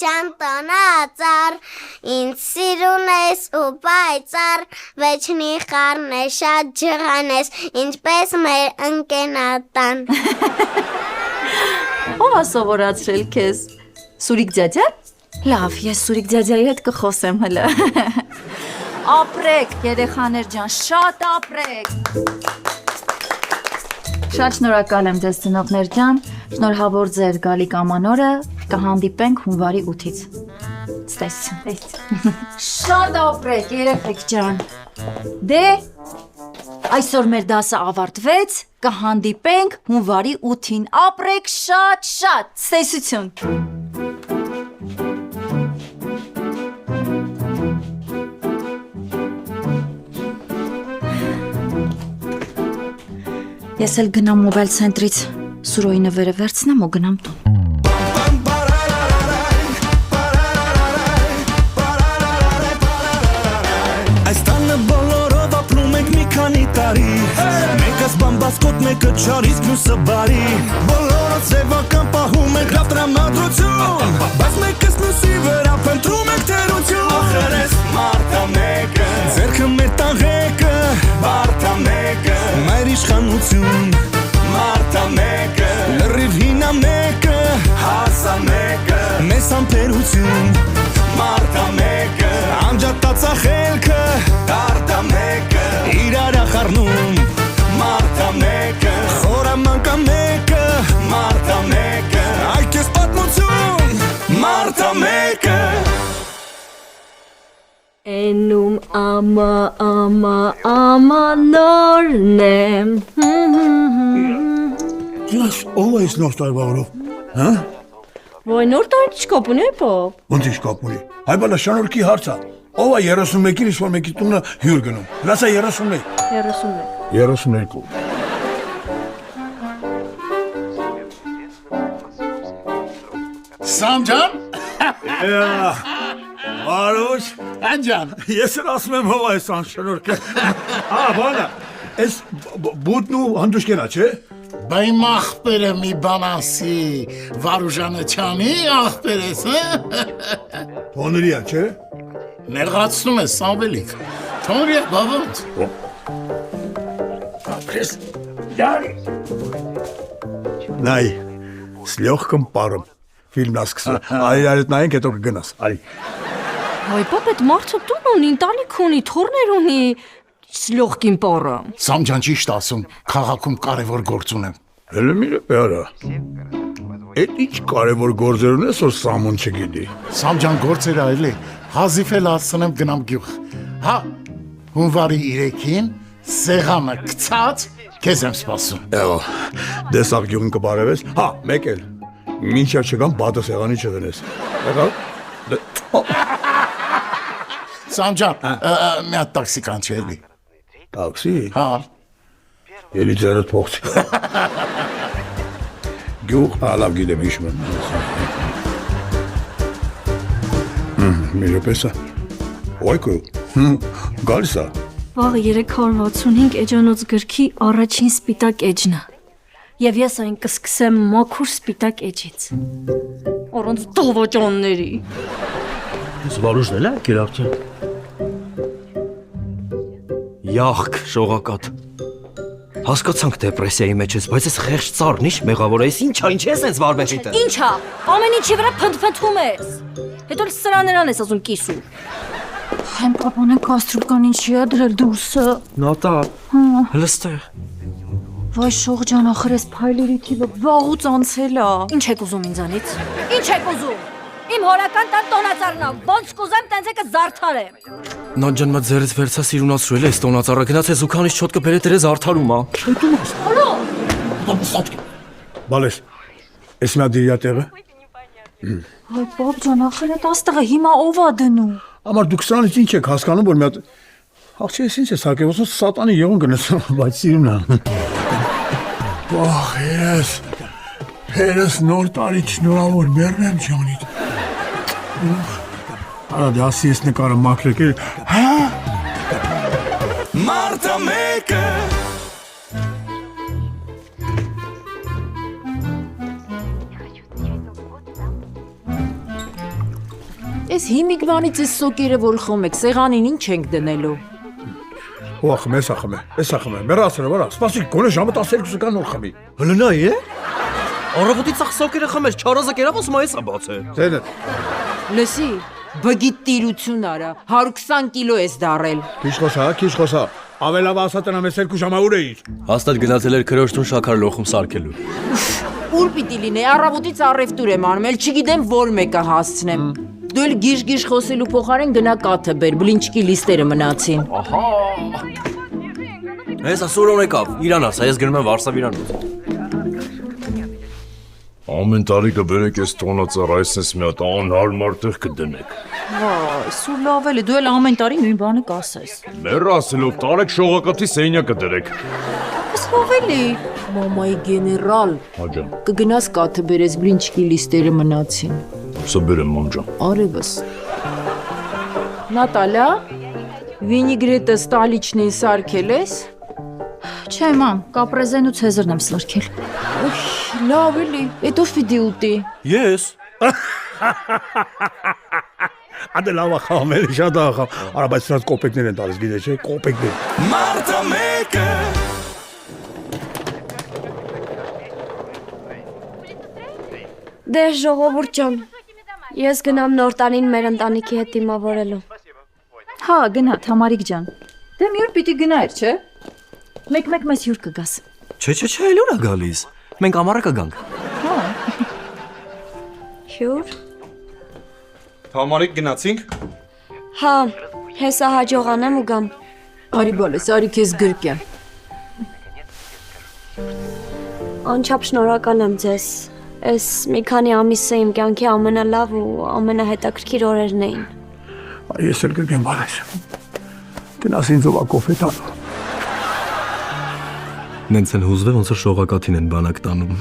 ջան տնածար, ինձ սիրուն ես ու պայծառ, վեճնի խառն է շատ ջղան ես, ինչպես մեր ընկենատան։ Ո՞վ է սովորացրել քեզ։ Սուրիկ ջաջա։ Լավ, ես Սուրիկ ջաջայի հետ կխոսեմ հլը։ Ապրեք, երեխաներ ջան, շատ ապրեք։ Շատ շնորհակալ եմ ձեզ ծնողներ ջան, շնորհավոր ձեր գալիք ամանորը, կհանդիպենք հունվարի 8-ից։ Ստեսություն։ Շատ ապրեք, երեխեք ջան։ Դե, այսօր մեր դասը ավարտվեց, կհանդիպենք հունվարի 8-ին, ապրեք շատ, ստեսություն։ Ես էլ գնամ մոբայլ ցենտրից Սուրոյի նվերը վերցնեմ ու գնամ տուն։ Այս տանը բոլորով ապրում ենք մի քանի տարի, մեկը սպամբասկոտ, մեկը չարից, մյուսը բարի, բոլորը սևական պահում ենք լավ տրամադրություն, բայց մեկս մյուսի վրա փնտրում ենք թերություն։ Ախր ես մարդա մեկը, ձեռքը մեր տաղեկը, բարդա մեկը, մայր իշխանություն, մարդա մեկը, լրիվ հինա մեկը, հասա մեկը, մեզ ամպերություն, մարդա մեկը, անջատացա խելքը, դարդա մեկը, իրարա խառնում, մարդա մեկը, խորամանկա մեկը, մարդա մեկը, այդ ես պատմություն, մարդա մեկը։ Էնում նորն եմ։ Ես ով ես նոր տարվա օրով, հա? Ոյ նոր տարի չկապ ունի պապ։ Ոնց ինչ կապ ունի։ Հայ բալա շնորհքի հարցա։ Ով է 31-ին ինչ-որ մեկի տունը հյուր գնում։ Լասա 31։ 31։ 32։ Սամջան։ Մարուշ, անջան, ես էլ ասում եմ ով այս անշնորհքը։ Բանա, այս բուդն ու հանդուշկենա, չէ։ Բայ ախպերը մի բան ասի, Վարուժանը չանի ախպեր ես, Թոներիա, չէ։ Նեղացնում ես Սամվելիք, թոներիա բավոնց։ Ապրես, դարի։ Նայ, с легким паром ֆիլմն ասկսը, այդ նայենք հետո կգնաս, արի։ Ոյ պապ, այդ մարդը տուն ունի, ընտանիք ունի, թոռներ ունի, սլոխկին պարը։ Սամջան ճիշտ ասում, քաղաքում կարևոր գործ ունեմ։ Հələ մի րոպե արա։ Այդ ինչ կարևոր գործեր ունես, որ Սամոն չգիտի։ Սամջան գործերը այլ է, հազիվ էլ ասցնեմ գնամ գյուղ։ Հա, հունվարի 3-ին սեղանը գցած, քեզ եմ սպասում։ Էո, դեսաղ գյուղն կբարևես, հա, մեկ էլ, մինչև չգամ բադը սեղանի չդնես։ Եղավ։ Սամջան, մի հատ տաքսի կանչի էլի։ Տաքսի։ Հա։ Էլի ձերդ փոխցի։ Գյուղ, լավ գիտեմ հիշում եմ։ Մի րոպեսա։ Ոյկո, գալիս է։ Վաղը 365 էջանոց գրքի առաջին սպիտակ էջնա։ Եվ ես այն կսկսեմ մաքուր սպիտակ էջից։ Առանց դավաճանների։ Զվարուժն էլ է կերակցել։ Յախք, շողակատ։ Հասկացանք դեպրեսիայի մեջ ես, բայց ես խեղճ ծառն ինչ մեղավոր ես, ինչա, ինչ ես ես վարվել հետը։ Ինչա, ամեն ինչի վրա փնթփնթում ես։ Հետո սրաներան ես ասում կիսու։ Հեմ պապանը կաստրուլկան ինչի է դրել դուրսը։ Նատա, հլստեղ։ Վայ շող ջան, ախր ես փայլերի թիվը վաղուց անցել է։ Ինչ եք ուզում ինձանից։ Ինչ եք ուզում։ Իմ հորական տան տոնածառն է, ոնց կուզեմ տենց եկը զարդարեմ։ Նանջան մա ձերից վերցա սիրունացրել ես տոնածառը, գնաց ես ու քանից չոտ կբերե դրե զարդարում, հա։ Բալես, ես նա դիրյա տեղը։ Վայ պապ ջան, ախր այդ աստղը հիմա ով է դնում։ Ամար դուք սրանից ինչ եք հասկանում, որ մի հատ աղջի ես ինչ ես հակև, ոսոն սատանի եղուն գնացում, բայց սիրուն է։ Ահ, հերս նոր տարի չնորավոր մերնեմ ջանիդ։ Արա դասի ես նկարը մակրեք էլ, հա։ Մարդա մեկը Այս հիմիկվանից էս սոկերը որ խոմ եք, սեղանին ինչ ենք դնելու։ Ու ախմ, էս ախմ է, մեռացրը, վրա, սպասի, գոնե ժամը 12 կան նոր խմի։ Հլնայ է։ Առավոտի ծախ սոկերը խմես, չարազը կերավ ասում այս է բաց է։ Ձենը, Լսի, բգիտ տիրություն արա, 120 կիլո ես դարել։ քիչ խոսա, ավելավ ասա տնամ ես 2 ժամա ուր էիր։ Հաստատ գնացել էր քրոջտուն շաքար լոխում սարքելու։ Ուր պիտի լինե, առավոտից առևտուր եմ անում, էլ չգիտեմ որ մեկը հասցնեմ։ Դու էլ գիժ խոսելու փոխարեն գնա կաթը բեր, բլինչկի լիստերը մնացին։ Ես ասուրոն եկավ, Իրանաս, ես գնում եմ Վարշավիրանոց։ Ամեն տարի կբերեք ես տոնածառայսնես մի հատ անհարմար տեղ կդնեք։ Վայ, սուր լավ էլ է, դու էլ ամեն տարի նույն բանը կասես։ Մեր ասելով տարեք շողակաթի սենյակը դրեք։ Իս հովելի, մամայի գեներալ, Հաջան, կգնաս կաթը բերես բլինչկի լիստերը մնացին։ սա բերեմ մանջան։ Արևս։ Նատալա, վինիգրետը ստալիչնի սարքել ես։ Չէ, մամ, կապրեզեն ու ցեզրն եմ սարքել։ Լավ էլի, էտո ֆիդի ուտի։ Ես։ Ադե լավ ախամ էլի, շատ ախամ։ Արա, բայց սրանց կոպեկներ են տալիս, գիտես չէ, կոպեկներ։ Մարտը մեկը Դե ժողովուրդ ջան, ես գնամ նոր տանին մեր ընտանիքի հետ դիմավորելու։ Հա, գնա, Թամարիկ ջան։ Դե մի օր պիտի գնայր, չէ։ Մեկ մեզ հյուր կգաս։ Չէ, էլ ուր է գալիս։ Մենք ամառը կգանք։ Հյուր։ Թամարիկ գնացինք։ Հա, հեսա հաջողանեմ ու գամ։ Արի բալես, արի քեզ գրկեմ։ Անչափ շնորհակալ եմ ձեզ։ Այս մի քանի ամիսը իմ կյանքի ամենալավ ու ամենահետաքրքիր օրերն էին։ Ես էլ կգեմ բարես։ Գնաս ինձ ովա կոֆե տանու։ Նենց են հուզվել, ոնց որ շողակաթին են բանակ տանում։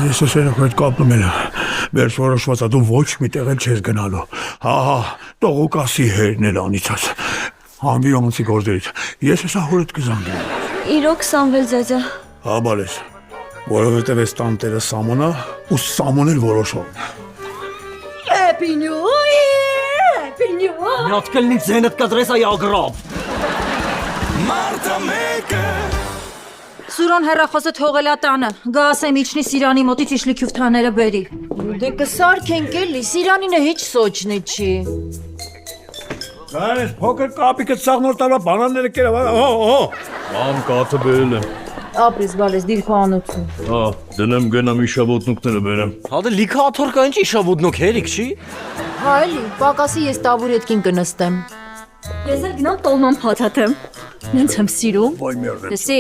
Ես ասել եմ, այդ կապնում եմ։ Վերջ որոշվածա դու ոչ մի տեղ էլ չես գնալու։ Հա, տողոկասի հերն էլ անիցած։ Համվի անցի գործերից։ Ես հեսա հորդ կզանգեմ։ Իրոք Սամվել ձեզը։ Հա, բալես, որովհետև ես տանտերը Սամոնա ու Սամոն էլ որոշով։ Էպինյու։ Մի հատ կլնի ձենդ կտրես այ ագրապ։ Մարտը մեկը Սուրոն հեռախոսը թողել է տանը, գա ասեմ իջնի Սիրանի մոտից իշլիքյուվթաները բերի։ Դե կսարքենք էլի, Սիրանինը հիչ սոճնի չի։ Գայես, փոքր կապիկը ծաղ նոր տարվա բանանները կերավ, Ամ կաթը բերել եմ։ Ապրիս բալես, դիրքո անոցում։ Հա, դնեմ գնամ իշաբոտնուկները բերեմ։ Հա դե լիքը աթորկա ինչ իշավուդնոք հերիք չի։ Հա էլի, պակասի ես տաբուրետքին կնստեմ։ Ես էլ գնամ տոլման փաթաթեմ։ Նենց եմ սիրում։ Ոյ մերդեմ։ Տեսի,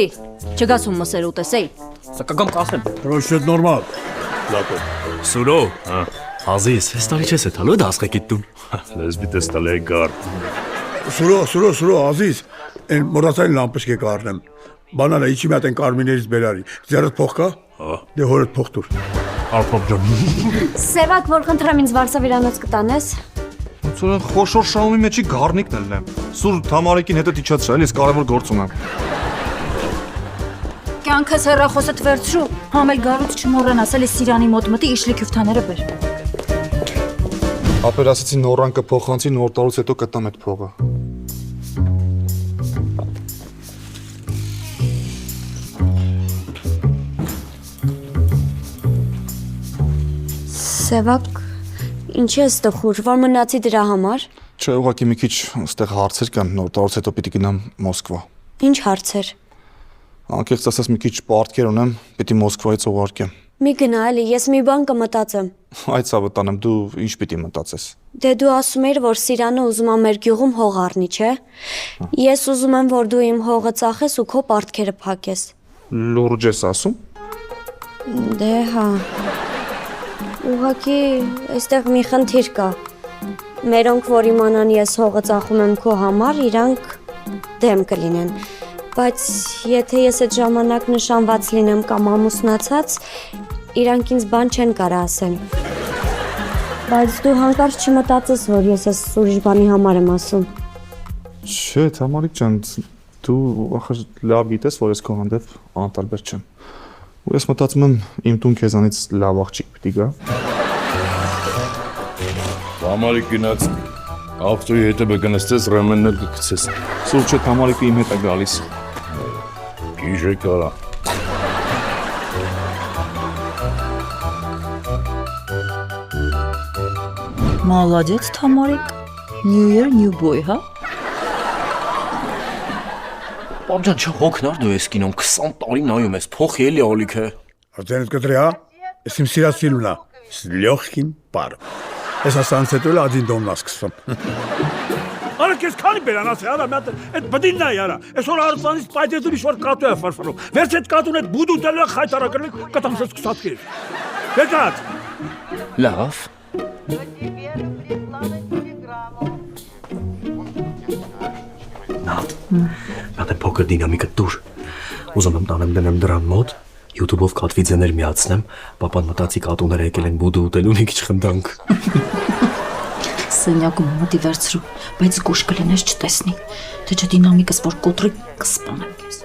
չգասում մսեր ուտեսեի։ Սա կգամ կասեմ։ Պրոշետ նորմալ։ Լակո։ Սուրո, հա։ Հազիս, ես տարի չես է տալու դասղեկիտ տուն։ Լեզբի տեստալ է գար։ Սուրո, ազիզ, են մորացային լամպշկ է կարնեմ։ Բանալա, իչի մի հատ են կարմիներից բերարի։ Ձերդ փող կա։ Դե հորդ փող տուր։ Արփոփ ջան։ Սևակ, որ խնդրեմ ինձ Վարշավիրանոց կտանես։ Ցորեն խոշոր շահումի մեջի գառնիկն էլ եմ։ Սուր Թամարիկին հետը իջացրել, ես կարևոր գործ ունեմ։ Կյանքս հեռախոսդ վերցրու, համել գարուց չմոռանաս, էլի Սիրանի մոտ մտի իշլիքյուվթաները բեր։ Ապեր ասեցի նորան կփոխանցի, նոր տարուց հետո կտամ այդ փողը։ Սևակ, ինչի ես տխուր, որ մնացի դրա համար։ Չէ, ուղղակի մի քիչ այստեղ հարցեր կան, նոր տարուց հետո պիտի գնամ Մոսկվա։ Ինչ հարցեր։ Անկեղծ ասած մի քիչ պարտքեր ունեմ, պիտի Մոսկվայից ուղարկեմ։ Մի գնա էլի, ես մի բան կմտածեմ։ Այդ ցավը տանեմ, դու ինչ պիտի մտածես։ Դե դու ասում էիր, որ Սիրանը ուզում է մեր գյուղում հող առնի, չէ։ Ես ուզում եմ, որ դու իմ հողը ծախես ու քո պարտքերը փակես։ Լուրջ ես ասում։ Դե հա։ Ուղղակի այստեղ մի խնդիր կա։ Մերոնք, որ իմանան ես հողը ծախում եմ քո համար, իրանք դեմ կլինեն։ Բայց եթե ես այդ ժամանակ նշանված լինեմ կամ ամուսնացած, իրանք ինձ բան չեն կարա ասեն։ Բայց դու հանկարծ չմտածես, որ ես այս ուրիշ բանի համար եմ ասում։ Չէ, Թամարիկ ջան, դու ախր լավ գիտես, որ ես քո հանդեպ անտարբեր չեմ։ Ու ես մտածում եմ իմ տուն քեզանից լավ աղջիկ պիտի գա։ Թամարիկ գնաց ավտոյի հետը կնստես, ռեմենն էլ կգցես։ Սուրճ չէ, Թամարիկը իմ հետ է գալիս։ Գիժե կարա։ Մալադեց Թամարիկ։ New year, new boy, հա։ Պապ ջան, չհոգնար դու ես կինոն 20 տարի նայում ես, փոխի էլի ալիքը։ Արդեն կտրի, հա։ Ես իմ սիրած ֆիլմն է։ С легким паром։ Ես ասանց հետո էլ ադին դոմն ասկսվում։ Արա քեզ քանի բերանաց է, արա մատ այդ բդինն է արա։ Այսօր արցանից պայթեդուրի շոր կատու է ֆարֆարով։ Վերջ այդ կատուն այդ բուդուտել է խայտարակրել կտամսած կսատկեր։ Եկած։ Լավ։ Նա փոքր դինամիկը դուր։ Ուզում եմ տանեմ դնեմ դրան մոտ, YouTube-ով կատվի ձեներ միացնեմ, պապան մտածի կատուները եկել են բուդու ուտել ու մի քիչ խնդանք։ Սենյակում մոտի վերցրու, բայց գուշ կլինես չտեսնի, թե չէ դինամիկս որ կոտրի կսպանեմ քեզ։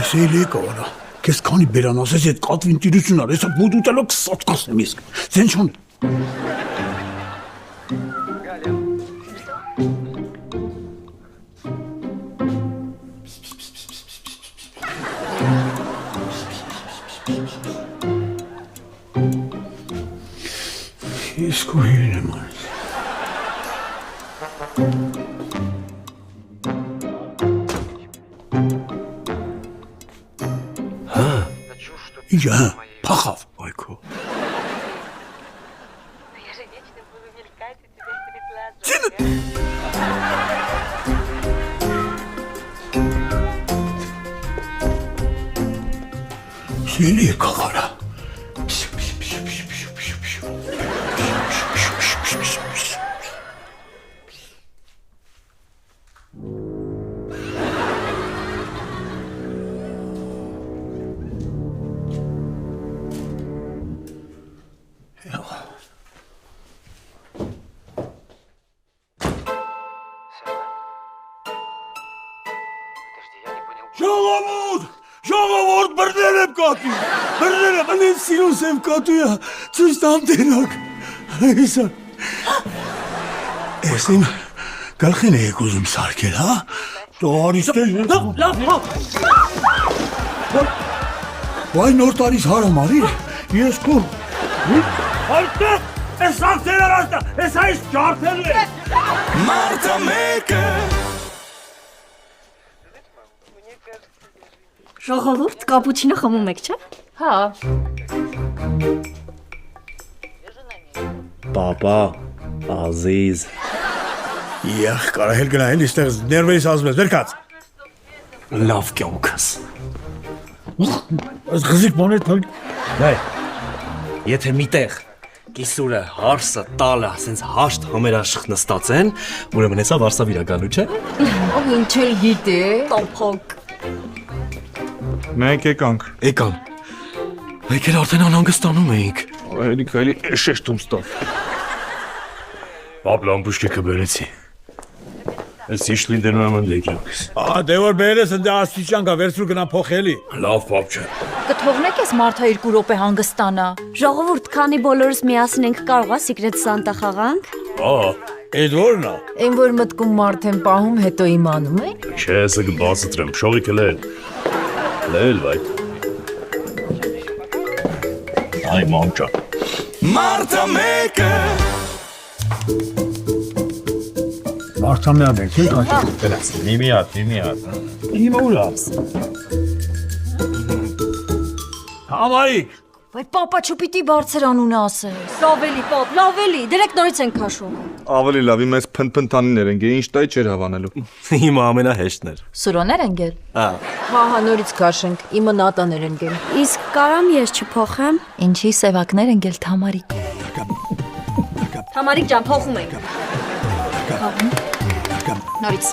Սեյլի կողորա, կես կանի բերան ասես ետ կատվին տիրություն ար, եսա բուդ ուտելով կսատ կասնեմ իսկ, ձեն չոն։ Իսկ ու հիրին եմ արես։ Ինչ է, պախավ։ Այքո։ Սիլի է կաղարա։ Ժողովուրդ բրնել եմ կատու, բրնել եմ, անեն սիրուն սև կատույա, ծույս տամ տենակ, այսա։ Ես իմ գլխին էիք ուզում սարկել, հա? Տողարիստել։ Լավ։ Վայ նոր տարիս հարամ արիր, ես կուր։ Այդտեղ, ես աղթեր արաստա, ես այս ճարդել է։ Մարդը մեկը Ժողովուրդ կապուչինո խմում եք, չէ՞։ Հա։ Պապա, ազիզ։ Յախ, կարահել գնահել, իստեղ ներվերիս ազմես, վերկաց։ Լավ կյանքս։ Այս խզիկ բաներ թալ։ Հայ, եթե միտեղ կիսուրը հարսը տալը, ասենց հաշտ համերաշխ նստած են, ուրեմն հեսա վարսավ իրականու, չէ։ Ով ինչ էլ գիտե, տափակ։ Մենք եկանք։ Էկան։ Մենք էլ արդեն անհանգստանում էինք։ Էլի շեշտում ստավ։ Պապ լամպուշկը կբերեցի։ Ես իշլին դնում եմ ընդեքյանքս։ Դե որ բերես ընդ աստիճան կա, վերցրու գնա փոխելի։ Լավ պապ ջան։ Կթողնեք ես մարդը 2 րոպե հանգստանա։ Ժողովուրդ, քանի բոլորս միասին ենք կարողա Secret Santa խաղանք։ Էդ որն է։ Այն որ մտքում մարդ եմ պահում, հետո իմանում եք։ Չէ, սա կբացատրեմ, շողիկը լել։ Լել, վայ։ Այ մամ ջան։ Մարդը մեկը Մարդամյա դեք, ինչ կաչի։ Միմիատ։ Հիմա ուր է։ Համարիկ, Վայ պապա չպիտի բարձր անունը ասես։ Լավ էլի, պապ, լավ էլի, դրեք նորից ենք քաշում։ Ավելի լավ, իմ այս փնփնթանիներ են, ինչ տայ չէր հավանելու։ Հիմա ամենահեշտն էր։ Սուրոներ են գել։ Հա, նորից քաշենք, իմը նատաներ են գել։ Իսկ կարամ ես չփոխեմ։ Ինչի սևակներ են գել Թամարիկ։ Թամարիկ ջան, փոխում ենք։ Նորից։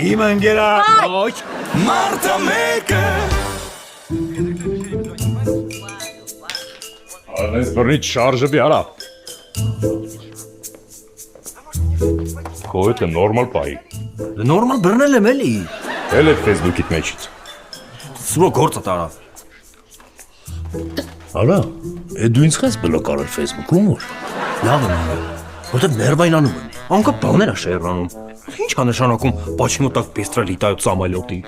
Իմ ընկերա, ոչ։ Մարտը մեկը Այս բռնից շարժը բիարա։ Քոյտը նորմալ պայի։ Նորմալ բռնել եմ էլի։ Էլ է Facebook-իդ մեջից։ Սուրո գործը տարա։ Արա, դու ինձ խես բլոկ արել Facebook-ում որ։ Լավ եմ անում։ Որտեղ ներվայնանում եմ։ Անկապ բաներ ա շերրանում։ Ինչ ա նշանակում պաչիմոտակ պեստրել իտայոց սամալյոտի։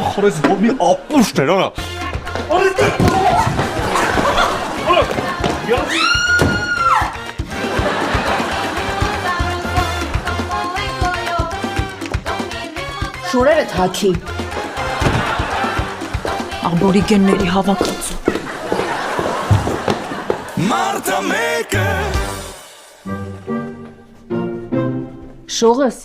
Ախրես որ մի ապուշտ էր, արա։ Շորերը թաքի։ Աբորիգենների հավաքածու։ Մարտը մեկը Շողս։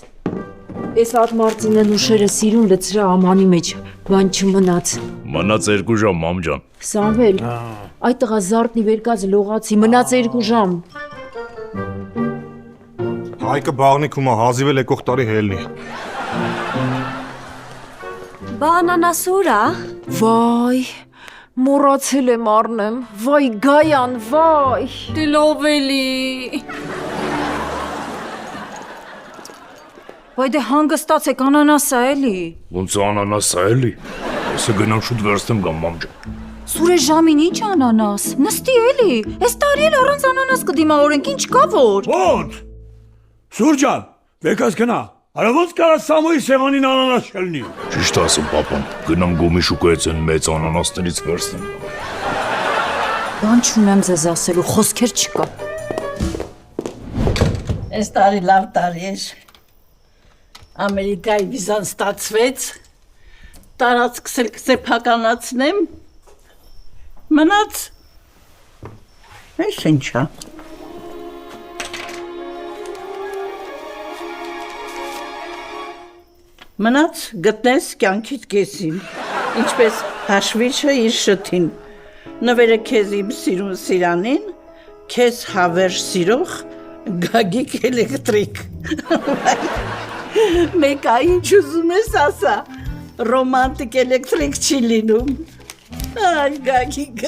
Այս հատ Մարտինեն ուշերը սիրուն լցրա ամանի մեջ, բան չմնաց։ Մնաց 2 ժամ, մամ ջան։ Սամվել, այդ տղա զարդնի վերկած լողացի, մնաց 2 ժամ։ Հայկը բաղնիքում է, հազիվել եկող տարի հելնի։ Բա անանասուրա։ Վայ, մոռացել եմ առնեմ, վայ Գայան, վայ։ Դե լավ էլի։ Վայ դե հանգստացեք անանասա էլի։ Ոնց անանասա էլի։ Այսը գնամ շուտ վերստեմ գամ, մամ ջան։ Սուրե ժամին ինչ անանաս, նստի էլի, այս տարի էլ առանց անանաս կդիմավորենք, ինչ կա որ։ Ոնց։ Սուր ջան, վեկած գնա։ Արա ոնց կարա Սամոյի սեղանին անանաս չլնի։ Ճիշտ ասում, պապան, գնամ գոմի շուկայից են մեծ անանասներից վերստեմ։ Բան չունեմ ձեզ ասելու, խոսքեր չկա։ Այս տարի լավ տարի էր։ Ամերիկայի վիզան ստացվեց, տարածքս էլ կսեփականացնեմ, մնաց, այս ինչա։ Մնաց գտնես կյանքիդ կեսին, ինչպես հաշվիչը իր շթին, նվերը քեզ իմ սիրուն սիրանին, քեզ հավերժ սիրող գագիկ էլեկտրիկ։ Մեկա ինչ ուզում ես ասա, ռոմանտիկ էլեկտրիկ չի լինում, այ գագիկ։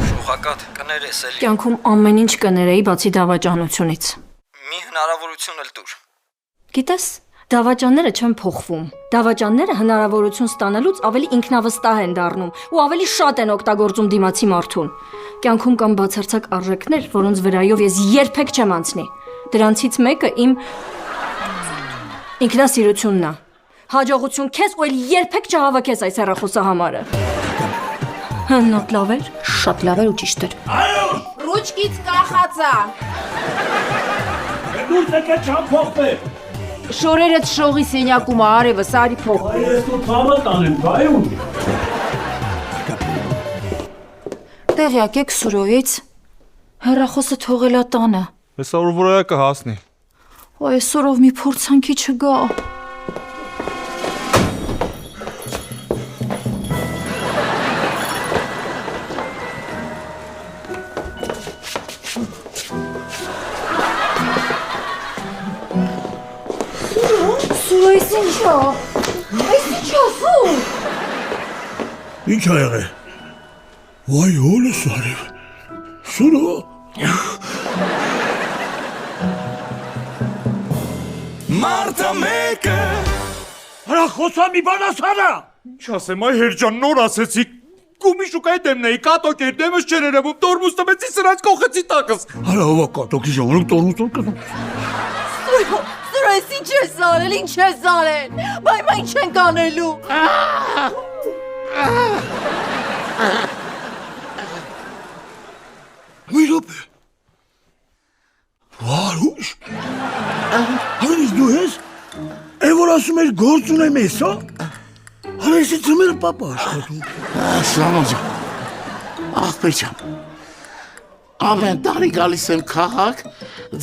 Շուխակատ կներես էլի։ Կյանքում ամեն ինչ կներեի բացի դավաճանությունից։ Մի հնարավորություն էլ տուր։ Գիտես, դավաճանները չեն փոխվում։ Դավաճանները հնարավորություն ստանալուց ավելի ինքնավստահ են դառնում ու ավելի շատ են օգտագործում դիմացի մարդուն։ Կյանքում կան բացարձակ արժեքներ, որոնց վրայով ես երբեք չեմ անցնի։ Դրանցից մեկը իմ ինքնասիրությունն է։ Հաջողություն քեզ ու էլ երբեք չհավաքես այս հեռախոսահամարը։ Հնոտ լավ էր, շատ լավ էր ու ճիշտ էր։ Ռուչկից կախածա։ Դուրս եկեք չափոխվե։ Շորերդ շողի սենյակում արևը սարի փող։ Այս դու ցավը տանեմ, բայու։ Տեղյակ եք Սուրոյից։ Հեռախոսը թողելա տանը։ Այսօր որայա կհասնի։ Այսօրով մի փորձանքի չգա։ Սուրոյս ինչա։ Այս ինչ ասում։ Ինչ ա եղել։ Վայ հոլը սարև։ Սուրո։ Մարտը մեկը Արա խոսա մի բան ասարա։ Ինչ ասեմ, այ հերջան նոր ասեցի, գումի շուկայի դեմն էի, կատոկ էր, դեմս չեր երևում, տորմուս տվեցի սրանց կողեցի տակս։ Արա ովա կատոկի ժամանակ տորմուս կտամ։ Սուրես ինչ ես արել, ինչ ես արել, բայմա ինչ ենք անելու։ Մի լոպ է։ Վարուշ։ Հարից դու ես։ Է որ ասում մեր գործ ունեմ ես, հա։ Հարեսի ծմերը պապա աշխատում։ Շամոջան, աղբեր ջան, ամեն տարի գալիս եմ քաղաք,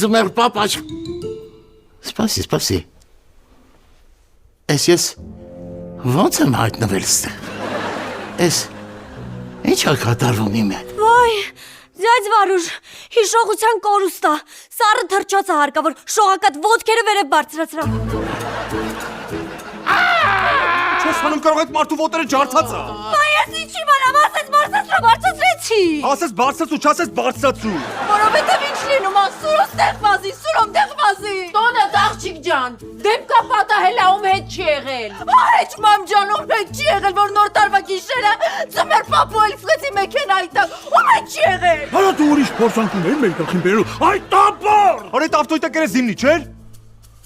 ձմեր պապա Սպասի, ես ոնց եմ հայտնվել ստեղ, ինչ ա կատարվում իմ հետ։ Վայ, ձյաձ Վարուժ, հիշողության կորուստա, սառը թրջոցը հարկավոր, շողակատ ոտքերը վերև բարձրացրա։ Չես հանում կարող այդ մարդու ոտերը ջարդացա։ Բայ ես ինչի վարամ, ասես բարձրացրեցի։ Ասես բարձրացու, չասես բարձրացու։ Որովհետև ինչ լինում, սուրոս տեղվազի, սուրոմ տեղվազի։ Տոնդ աղջիկ ջան, դեմքա պատահելաում հետ չի եղել։ Հայչ մամ ջանում հետ չի եղել, որ նոր տարվա գիշերը ծմեր պապու էլ սխեցի մեքենայի տակ, ում հետ չի եղել։ Արա դու ուրիշ փորձանքներ մեր գլխին բերելու, այ տապոր։ Արետ ավտոյտը կերես զիմնի, չէր։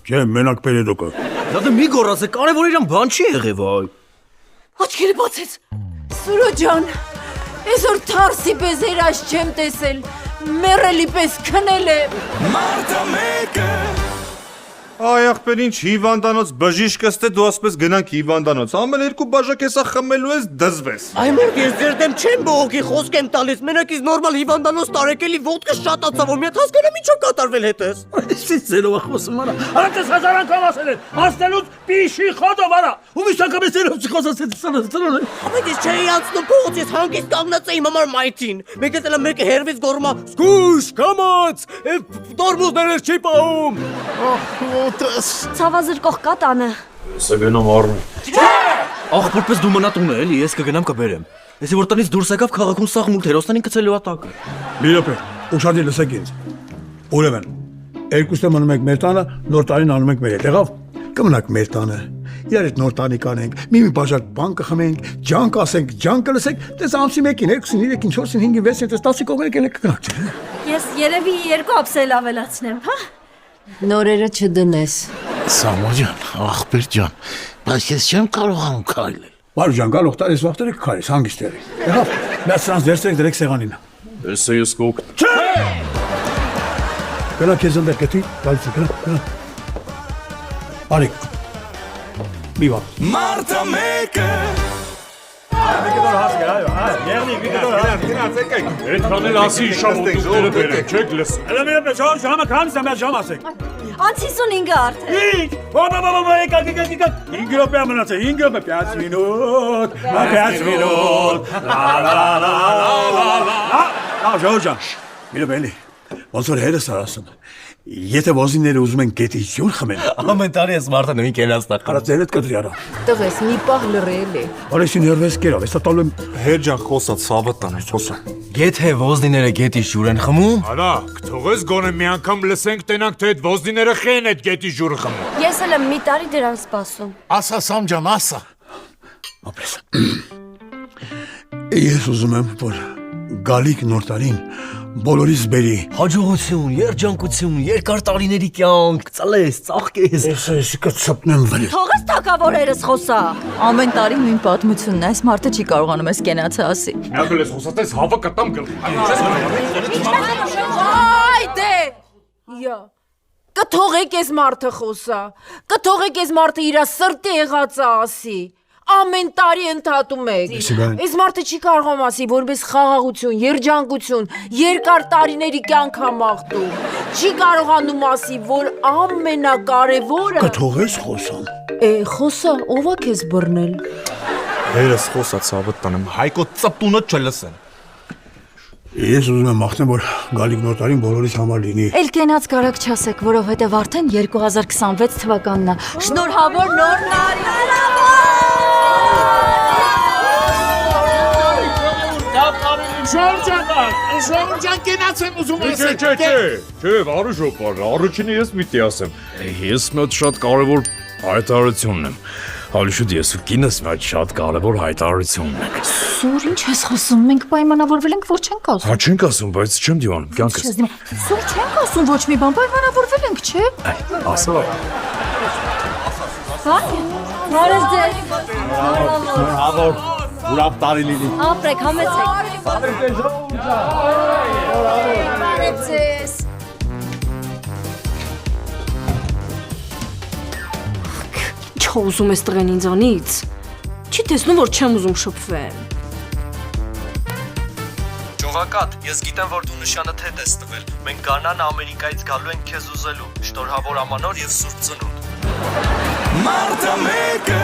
Չէ, մենակ պերեդոկը։ Դա մի գորած է, կարևոր իրան բան չի եղել, վայ։ Աչքերը բացեց։ Սուրո ջան, այսօր թարսի պես երաշ չեմ տեսել, մեռելի պես քնել եմ։ Մարդը մեկը Այ ախպեր ինչ հիվանդանոց բժիշկ ըստե դու ասպես գնանք հիվանդանոց, ամեն երկու բաժակ եսա խմելու ես դզվես։ Այ մորդ ես ձեր դեմ չեմ բողոքի խոսք եմ տալիս, մենակ իս նորմալ հիվանդանոց տարեկելի ոտքը շատացավ, որ մի հատ հասկանամ ինչ ա կատարվել հետս։ Այսից ձերով խոսում արա, արա տես հազար անգամ ասել են, հասնելուց պիշի խոտով արա, ու միշակամ ես ձերով չխոսացել ծրոն։ Ամեն ես չէի անցնում փողոց, ես հանգիստ կանգնած էի մամար մայթին, մեկ էլ մեկը հերվից գոռում ա, «Սկուշ, կամաց, տորմուզները չի պահում»։ Ցավազրկող կա տանը։ Սա գնամ առնում։ Ախպերպես դու մնա տունը էլի, ես կգնամ կբերեմ։ Եսի որ տնից դուրս եկավ քաղաքում սաղ մուլտ հերոստանին գցելու ատակը։ Մի րոպե, ուշադիր լսեք ինձ։ Ուրեմն, երկուստը մնում եք մեր տանը, նոր տարին անում ենք մեր հետ, եղավ։ Կմնաք մեր տանը։ Իրար հետ նոր տանի կանենք, մի բաժակ բան կխմենք, ջան կասենք, ջան կլսեք, տես ամսի 1-ին, 2-ին, 3-ին, 4-ին, 5-ին, 6-ին, տես 10-ի կողմերը կելեք կգնաք, չէ։ Ես երևի երկու ապսել ավելացնեմ, հա։ Նորերը չդնես։ Սամոջան, աղբեր ջան, բայց ես չեմ կարողանում քայլել։ Վարու ջան, գալող տար ես վաղտերը կքարես, հանգիստ եղի։ Եղավ, միած սրանց վերցրեք դրեք սեղանին։ Ես ես կոկ։ Չէ։ Գնա քեզ ընդեր կետի, գալիս գնա։ Արիկ։ Մի բան։ Մարդը մեկը Այդքան էլ ասի իշամոտուկները բերեմ, չեք լսում։ Elə մի րոպե, ժամը քանից եմ, ժամ ասեք։ Անց 55 արդեն։ Ինչ։ Բա, եկա։ 5 րոպե մնացել, 5 րոպե, 5 մինուտ, 5 մինուտ։ Լավ, ժողովուրդ, մի րոպե էլի։ Ոնց որ հերս արասում։ Եթե ոզինները ուզում են գետի ջուր խմեն։ Ամեն տարի ես մարդը նույն կենաց տակ։ Արա ձերդ կտրի արա։ Տղես, մի պահ լրելի։ Արեսի ներվես կերավ, ես տալու եմ։ Հեր ջան խոսա, ցավը տանես, խոսա։ Եթե ոզնիները գետի ջուր են խմում, Արա, կթողես գոնե մի անգամ լսենք տենանք, թե այդ ոզնիները խեն այդ գետի ջուրը խմում։ Ես էլ եմ մի տարի դրան սպասում։ Ասա Սամջան, ասա։ Ապրես։ Ես ուզում եմ, որ գալիք նոր տարին բոլորիս բերի։ հաջողություն, երջանկություն, երկար տարիների կյանք, ծալես, ծաղկես։ Ես կցպնեմ վրի։ Թողես թակավորերս խոսա։ Ամեն տարի նույն պատմությունն է, այս մարդը չի կարողանում ես կենացը ասի։ Ակել ես խոսատես հավը կտամ գլխի։ Այդե։ Յա։ Կթողեք ես մարդը խոսա։ Կթողեք ես մարդը իր սրտի եղածը ասի։ Ամեն տարի ընդհատում եք։ Այս մարդը չի կարողանում ասի, որպես խաղաղություն, երջանկություն, երկար տարիների կյանք համախտում։ Չի կարողանում ասի, որ ամենակարևորը Կթողես խոսամ։ Խոսա, ով է քեզ բռնել։ Հերս խոսա, ցավը տանեմ, Հայկո ծպտունը չլսեն։ Ես ուզում եմ մաղթեմ, որ գալիք նոր տարին բոլորիս համար լինի։ Էլ կենաց կարակ չասեք, որովհետև արդեն 2026 թվականն է։ Շնորհավոր նոր տարի։ Շամջան կենաց եմ ուզում ասել։ Չէ, վարու շոպար, առաջինը ես միտի ասեմ։ Ես մի հատ շատ կարևոր հայտարարություն ունեմ։ Հալիշուտ ես ու կինս մի հատ շատ կարևոր հայտարարություն ունենք։ Սուր, ինչ ես խոսում, մենք պայմանավորվել ենք, որ չենք ասում։ Հա չենք ասում, բայց չեմ դիվանում, կյանքս։ Սուր, չենք ասում ոչ մի բան, պայմանավորվել ենք, չէ։ Ասա։ Նորս ձեզ։ Նորհավոր, ուրախ տարի լինի։ Ապրեք, համեցեք։ Բարև ձեզ։ Ինչ Ինչո ուզում ես տղեն ինձանից։ Չի տեսնում, որ չեմ ուզում շփվեմ։ Ճողակատ, ես գիտեմ, որ դու նշանը թեթ ես տվել։ Մենք Գանան Ամերիկայից գալու ենք քեզ ուզելու։ Շնորհավոր ամանոր եւ սուրբ ծնունդ։ Մարտը մեկը